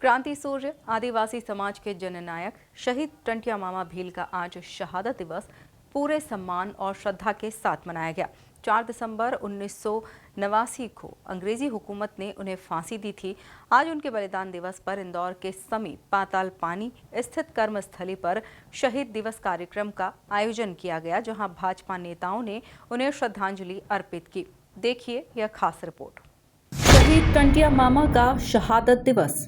क्रांति सूर्य आदिवासी समाज के जननायक शहीद टंटिया मामा भील का आज शहादत दिवस पूरे सम्मान और श्रद्धा के साथ मनाया गया। 4 दिसंबर 1989 को अंग्रेजी हुकूमत ने उन्हें फांसी दी थी। आज उनके बलिदान दिवस पर इंदौर के समीप पाताल पानी स्थित कर्मस्थली पर शहीद दिवस कार्यक्रम का आयोजन किया गया, जहां भाजपा नेताओं ने उन्हें श्रद्धांजलि अर्पित की। देखिए यह खास रिपोर्ट। शहीद टंटिया मामा का शहादत दिवस,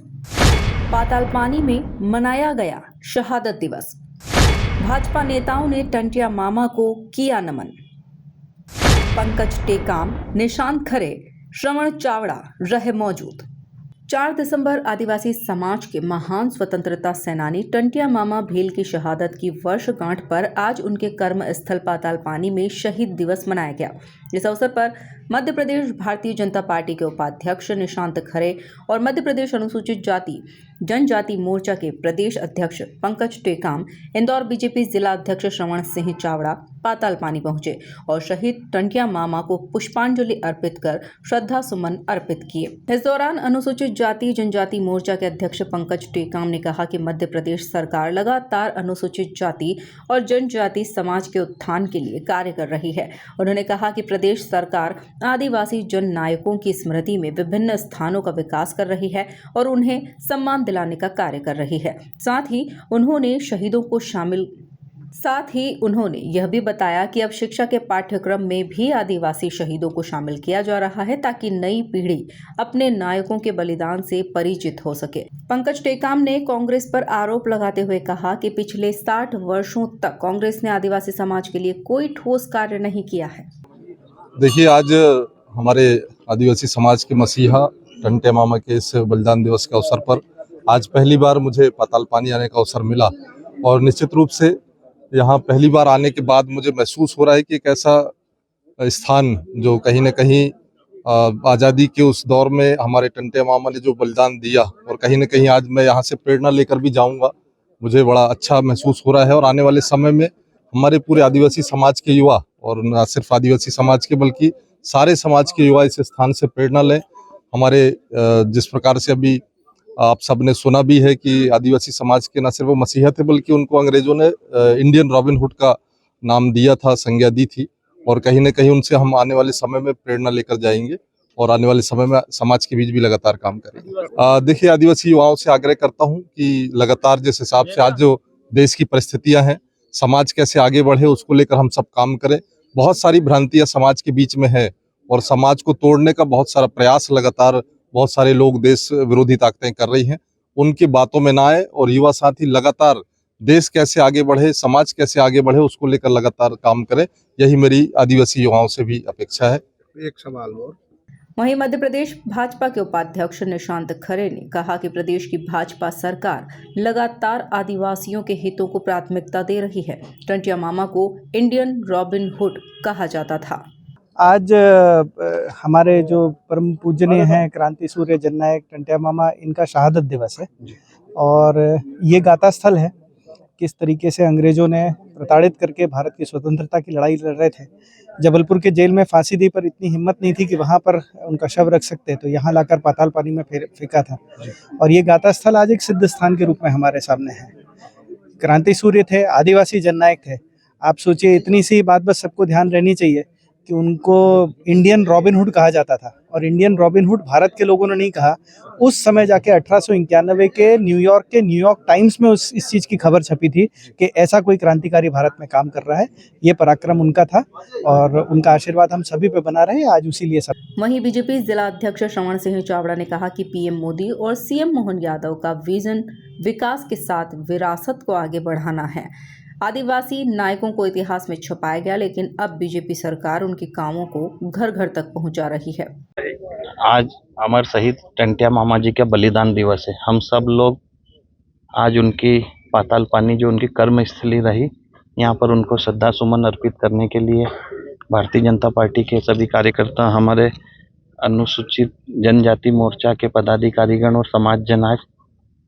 पाताल पानी में मनाया गया शहादत दिवस। भाजपा नेताओं ने टंटिया मामा को किया नमन। पंकज टेकाम, निशांत खरे, श्रवण चावड़ा रहे मौजूद। 4 दिसंबर आदिवासी समाज के महान स्वतंत्रता सेनानी टंटिया मामा भील की शहादत की वर्षगांठ पर आज उनके कर्म स्थल पाताल पानी में शहीद दिवस मनाया गया। इस अवसर पर मध्य प्रदेश भारतीय जनता पार्टी के उपाध्यक्ष निशांत खरे और मध्य प्रदेश अनुसूचित जाति जनजाति मोर्चा के प्रदेश अध्यक्ष पंकज टेकाम, इंदौर बीजेपी जिला अध्यक्ष श्रवण सिंह चावड़ा पाताल पानी पहुंचे और शहीद टंटिया मामा को पुष्पांजलि अर्पित कर श्रद्धा सुमन अर्पित किए। इस दौरान अनुसूचित जाति जनजाति मोर्चा के अध्यक्ष पंकज टेकाम ने कहा कि मध्य प्रदेश सरकार लगातार अनुसूचित जाति और जनजाति समाज के उत्थान के लिए कार्य कर रही है। उन्होंने कहा कि प्रदेश सरकार आदिवासी जन नायकों की स्मृति में विभिन्न स्थानों का विकास कर रही है और उन्हें सम्मान दिलाने का कार्य कर रही है। साथ ही उन्होंने यह भी बताया कि अब शिक्षा के पाठ्यक्रम में भी आदिवासी शहीदों को शामिल किया जा रहा है, ताकि नई पीढ़ी अपने नायकों के बलिदान से परिचित हो सके। पंकज टेकाम ने कांग्रेस पर आरोप लगाते हुए कहा कि पिछले 60 वर्षों तक कांग्रेस ने आदिवासी समाज के लिए कोई ठोस कार्य नहीं किया है। देखिए, आज हमारे आदिवासी समाज के मसीहा टंटिया मामा के इस बलिदान दिवस के अवसर पर आज पहली बार मुझे पाताल पानी आने का अवसर मिला और निश्चित रूप से यहाँ पहली बार आने के बाद मुझे महसूस हो रहा है कि एक ऐसा स्थान जो कहीं न कहीं आज़ादी के उस दौर में हमारे टंटिया मामा ने जो बलिदान दिया और कहीं न कहीं आज मैं यहाँ से प्रेरणा लेकर भी जाऊँगा, मुझे बड़ा अच्छा महसूस हो रहा है। और आने वाले समय में हमारे पूरे आदिवासी समाज के युवा, और न सिर्फ आदिवासी समाज के बल्कि सारे समाज के युवा इस स्थान से प्रेरणा लें। हमारे जिस प्रकार से अभी आप सबने सुना भी है कि आदिवासी समाज के न सिर्फ वो मसीहा थे बल्कि उनको अंग्रेजों ने इंडियन रॉबिन हुड का नाम दिया था, संज्ञा दी थी, और कहीं न कहीं उनसे हम आने वाले समय में प्रेरणा लेकर जाएंगे और आने वाले समय में समाज के बीच भी लगातार काम करेंगे। देखिए, आदिवासी युवाओं से आग्रह करता हूँ कि लगातार जिस हिसाब से आज जो देश की परिस्थितियाँ हैं, समाज कैसे आगे बढ़े उसको लेकर हम सब काम करें। बहुत सारी भ्रांतियाँ समाज के बीच में है और समाज को तोड़ने का बहुत सारा प्रयास लगातार बहुत सारे लोग, देश विरोधी ताकतें कर रही हैं। उनकी बातों में ना आए और युवा साथी लगातार देश कैसे आगे बढ़े, समाज कैसे आगे बढ़े उसको लेकर लगातार काम करें। यही मेरी आदिवासी युवाओं से भी अपेक्षा है। एक सवाल और। वहीं मध्य प्रदेश भाजपा के उपाध्यक्ष निशांत खरे ने कहा कि प्रदेश की भाजपा सरकार लगातार आदिवासियों के हितों को प्राथमिकता दे रही है। टंटिया मामा को इंडियन रॉबिन हुड कहा जाता था। आज हमारे जो परम पूजनीय हैं क्रांति सूर्य जननायक टंटिया मामा, इनका शहादत दिवस है और ये गाथा स्थल है किस तरीके से अंग्रेजों ने प्रताड़ित करके भारत की स्वतंत्रता की लड़ाई लड़ रहे थे। जबलपुर के जेल में फांसी दी पर इतनी हिम्मत नहीं थी कि वहाँ पर उनका शव रख सकते, तो यहाँ लाकर पाताल पानी में फेंका था। और ये गाथा स्थल आज एक सिद्ध स्थान के रूप में हमारे सामने है। क्रांति सूर्य थे, आदिवासी जननायक थे। आप सोचिए, इतनी सी बात बस सबको ध्यान रहनी चाहिए कि उनको इंडियन रॉबिन हुड कहा जाता था। और इंडियन रॉबिन हुड भारत के लोगों ने नहीं कहा, उस समय जाके 1891 के न्यूयॉर्क टाइम्स में इस चीज़ की खबर छपी थी कि ऐसा कोई क्रांतिकारी भारत में काम कर रहा है। ये पराक्रम उनका था और उनका आशीर्वाद हम सभी पे बना रहे आज, उसी लिए सब। वहीं बीजेपी जिला अध्यक्ष श्रवण सिंह चावड़ा ने कहा कि पीएम मोदी और सीएम मोहन यादव का विजन विकास के साथ विरासत को आगे बढ़ाना है। आदिवासी नायकों को इतिहास में छुपाया गया, लेकिन अब बीजेपी सरकार उनके कामों को घर घर तक पहुंचा रही है। आज अमर शहीद टंटिया मामा जी का बलिदान दिवस है। हम सब लोग आज उनकी पाताल पानी जो उनकी कर्मस्थली रही, यहाँ पर उनको श्रद्धा सुमन अर्पित करने के लिए भारतीय जनता पार्टी के सभी कार्यकर्ता, हमारे अनुसूचित जनजाति मोर्चा के पदाधिकारीगण और समाज जनाज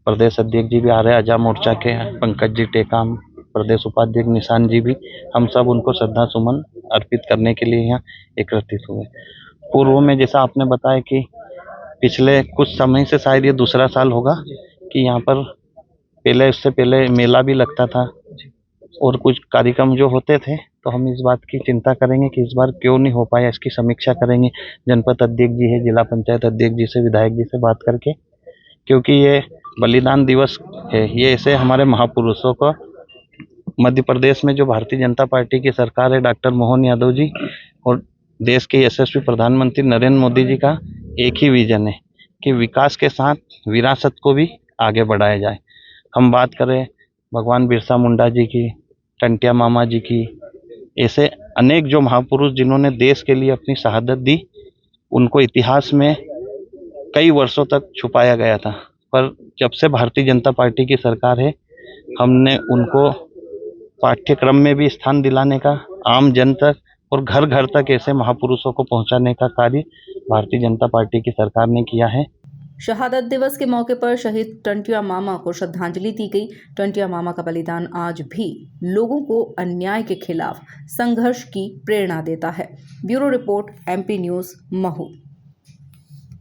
प्रदेश अध्यक्ष जी भी आ रहे, आजा मोर्चा के पंकज जी टेकाम, प्रदेश उपाध्यक्ष निशान जी भी, हम सब उनको श्रद्धा सुमन अर्पित करने के लिए यहाँ एकत्रित हुए। पूर्व में जैसा आपने बताया कि पिछले कुछ समय से शायद ये दूसरा साल होगा कि यहाँ पर पहले, इससे पहले मेला भी लगता था और कुछ कार्यक्रम जो होते थे, तो हम इस बात की चिंता करेंगे कि इस बार क्यों नहीं हो पाया, इसकी समीक्षा करेंगे। जनपद अध्यक्ष जी है, जिला पंचायत अध्यक्ष जी से, विधायक जी से बात करके, क्योंकि ये बलिदान दिवस है, ये ऐसे हमारे महापुरुषों को मध्य प्रदेश में जो भारतीय जनता पार्टी की सरकार है, डॉक्टर मोहन यादव जी और देश के यशस्वी प्रधानमंत्री नरेंद्र मोदी जी का एक ही विजन है कि विकास के साथ विरासत को भी आगे बढ़ाया जाए। हम बात करें भगवान बिरसा मुंडा जी की, टंटिया मामा जी की, ऐसे अनेक जो महापुरुष जिन्होंने देश के लिए अपनी शहादत दी, उनको इतिहास में कई वर्षों तक छुपाया गया था। पर जब से भारतीय जनता पार्टी की सरकार है, हमने उनको पाठ्यक्रम में भी स्थान दिलाने का, आम जन तक और घर घर तक ऐसे महापुरुषों को पहुंचाने का कार्य भारतीय जनता पार्टी की सरकार ने किया है। शहादत दिवस के मौके पर शहीद टंटिया मामा को श्रद्धांजलि दी गई। टंटिया मामा का बलिदान आज भी लोगों को अन्याय के खिलाफ संघर्ष की प्रेरणा देता है। Bureau report, MP news, Mhow.